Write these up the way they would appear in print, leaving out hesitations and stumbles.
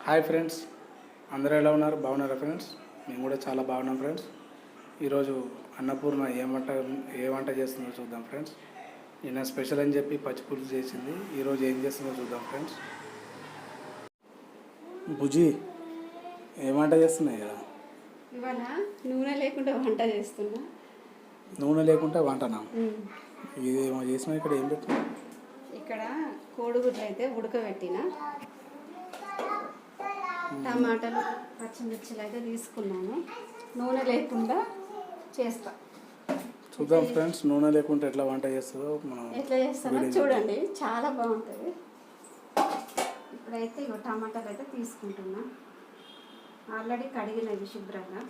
Hi friends, అందరూ ఎలా ఉన్నారు? బాగున్నారా ఫ్రెండ్స్? మేము కూడా చాలా బాగున్నాం ఫ్రెండ్స్. ఈరోజు అన్నపూర్ణ ఏ వంట చేస్తుందో చూద్దాం ఫ్రెండ్స్. నిన్న స్పెషల్ అని చెప్పి పచ్చిపులుసు చేసింది. ఈరోజు ఏం చేస్తుందో చూద్దాం ఫ్రెండ్స్. బుజీ ఏం వంట చేస్తున్నాయి కదా? ఇవాళ నూనె లేకుండా వంట చేస్తున్నా. నూనె లేకుండా వంటనా? ఇదేమో చేసినా. ఇక్కడ ఏం పెట్టినా? ఇక్కడ కోడిగుడ్లు అయితే ఉడకబెట్టిన, టమాటాలు పచ్చిమిర్చిలు అయితే తీసుకున్నాను. నూనె లేకుండా చేస్తా. చూద్దాం ఫ్రెండ్స్, నూనె లేకుండా ఎట్లా వంట చేస్తుందో మనం ఎట్లా చేస్తానో చూడండి, చాలా బాగుంటుంది. ఇప్పుడైతే ఇగో టమాటాలు అయితే తీసుకుంటున్నా. ఆల్రెడీ కడిగినవి శుభ్రంగా.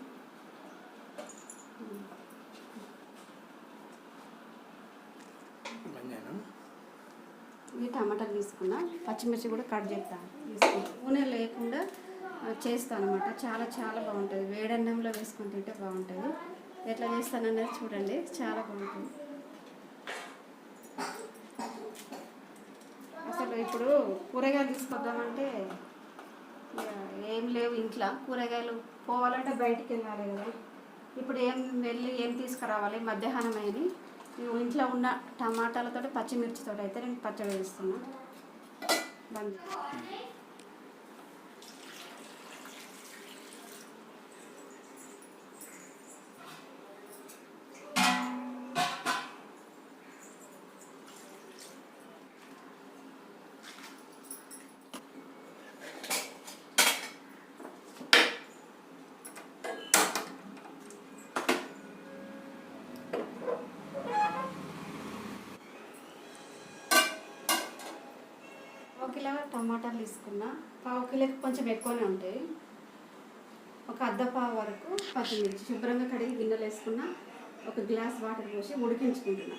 ఈ టమాటాలు తీసుకున్నా, పచ్చిమిర్చి కూడా కట్ చేస్తాను. తీసుకుంటా నూనె లేకుండా చేస్తాను అనమాట. చాలా చాలా బాగుంటుంది. వేడన్నంలో వేసుకొని తింటే బాగుంటుంది. ఎట్లా చేస్తాననేది చూడండి, చాలా బాగుంటుంది. అసలు ఇప్పుడు కూరగాయలు తీసుకొద్దామంటే ఏం లేవు ఇంట్లో. కూరగాయలు పోవాలంటే బయటికి వెళ్ళాలి కదా. ఇప్పుడు ఏం తీసుకురావాలి? మధ్యాహ్నం అయింది. ఇంట్లో ఉన్న టమాటాలతో పచ్చిమిర్చితో అయితే నేను పచ్చడి వేస్తున్నా. బంద్. కిలో టమాటాలు తీసుకున్నా. పావు కిలోకి కొంచెం ఎక్కువనే ఉంటాయి. ఒక అర్ధపావు వరకు పచ్చిమిర్చి శుభ్రంగా కడిగి గిన్నెలు వేసుకున్నా. ఒక గ్లాస్ వాటర్ పోసి ఉడికించుకుంటున్నా.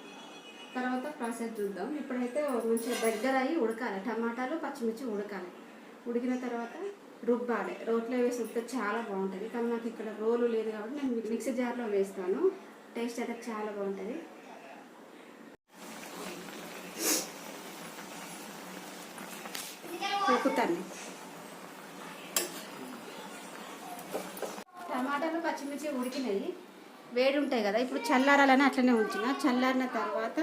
తర్వాత ప్రాసెస్ చూద్దాం. ఇప్పుడైతే మంచిగా దగ్గర అయ్యి ఉడకాలి. టమాటాలు పచ్చిమిర్చి ఉడకాలి. ఉడికిన తర్వాత రుబ్బాలి. రోట్లో వేసి ఉడితే చాలా బాగుంటుంది. కానీ నాకు ఇక్కడ రోలు లేదు కాబట్టి నేను మిక్సీ జార్లో వేస్తాను. టేస్ట్ అయితే చాలా బాగుంటుంది. ఉడుకుతాను. టమాటాలు పచ్చిమిర్చి ఉడికినాయి. వేడి ఉంటాయి కదా, ఇప్పుడు చల్లారాలని అట్లనే ఉంచిన. చల్లారిన తర్వాత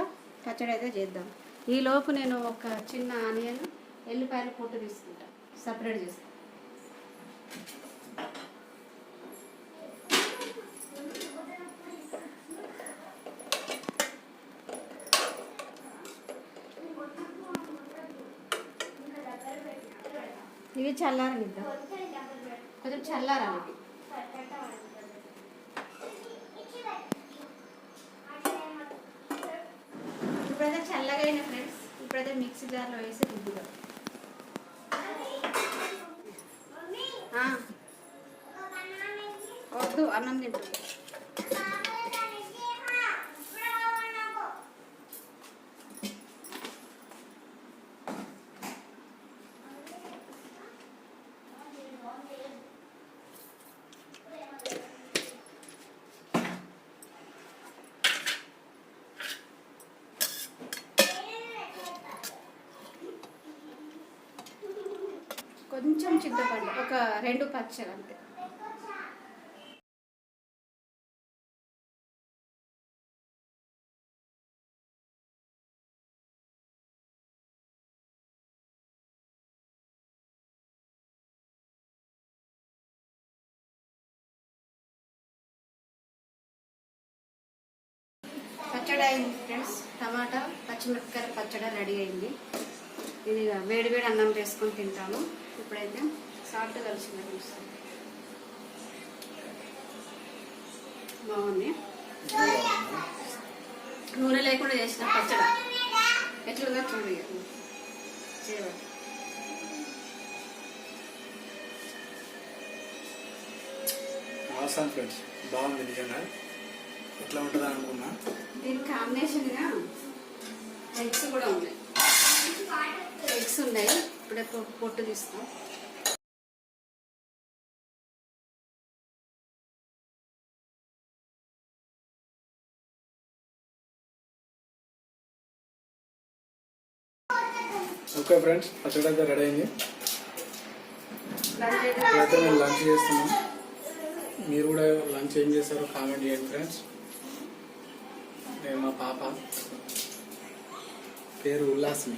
పచ్చడి అయితే చేద్దాం. ఈలోపు నేను ఒక చిన్న ఆనియన్, ఎల్లిపాయల పొట్టు తీసుకుంటా, సపరేట్ చేస్తాను. ఇవి చల్లారనిద్దాం, కొంచెం చల్లారాలి. ఇప్పుడైతే చల్లగా అయినా ఫ్రెండ్స్. ఇప్పుడైతే మిక్సీ జార్లో వేసి రుద్దుదాం. వద్దు, అన్నం తింటుంది. కొంచెం చింతపండు, ఒక 2 పచ్చలు అంతే. పచ్చడి అయింది ఫ్రెండ్స్. టమాటా పచ్చిమిరపకాయల పచ్చడి రెడీ అయింది. ఇది వేడి వేడి అన్నం వేసుకొని తింటాము. ఇప్పుడైతే సాల్ట్ కలిసింది ఫ్రెండ్స్. బాగుంది. నూనె లేకుండా చేసిన పచ్చడి ఎట్లుగా చూడండి. చేయాలి. అవసరం ఫ్రెండ్స్, బాగుంది నిజంగా. ఎట్లా ఉంటుందా అనుకున్నా. దీని కాంబినేషన్గా ఎగ్స్ కూడా ఉన్నాయి. ఎగ్స్ ఉన్నాయి. ఇప్పుడే పొట్టు తీస్తాం. ఓకే ఫ్రెండ్స్, పచ్చడి అయితే రెడీ అయింది. ఇప్పుడైతే మేము లంచ్ చేస్తున్నాం. మీరు కూడా లంచ్ ఏం చేస్తారో కామెంట్ చేయండి ఫ్రెండ్స్. నేను మా పాప పేరు ఉల్లాస్ని.